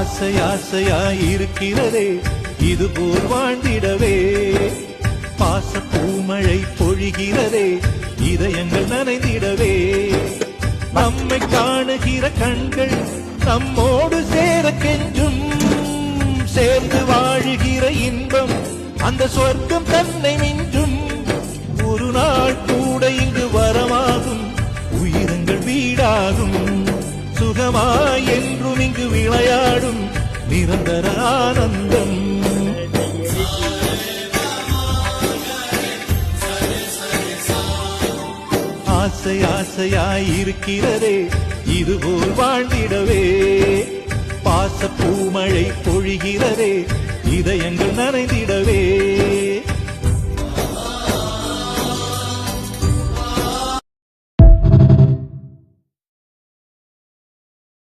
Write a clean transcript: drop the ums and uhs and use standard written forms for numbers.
ஆசை ஆசையாயிருக்கிறதே இதுபோல் வாழ்ந்திடவே. பாச பூமழை பொழிகிறதே இதயங்கள் நனைந்திடவே. நம்மை காணுகிற கண்கள் நம்மோடு சேர கெஞ்சும். சேர்ந்து வாழுகிற இன்பம் அந்த சொர்க்கம் தன்னை மிஞ்சும். ஒரு நாள் கூட இங்கு வரமாகும் உயிரங்கள் வீடாகும். சுகமாய் என்றும் இங்கு விளையாடும் நிரந்தர ஆனந்தம். ஆசை ஆசையாயிருக்கிறதே இதுபோல் வாழ்ந்திடவே. பாச பூமழை பொழிகிறதே இதயங்கள் நனைந்திடவே.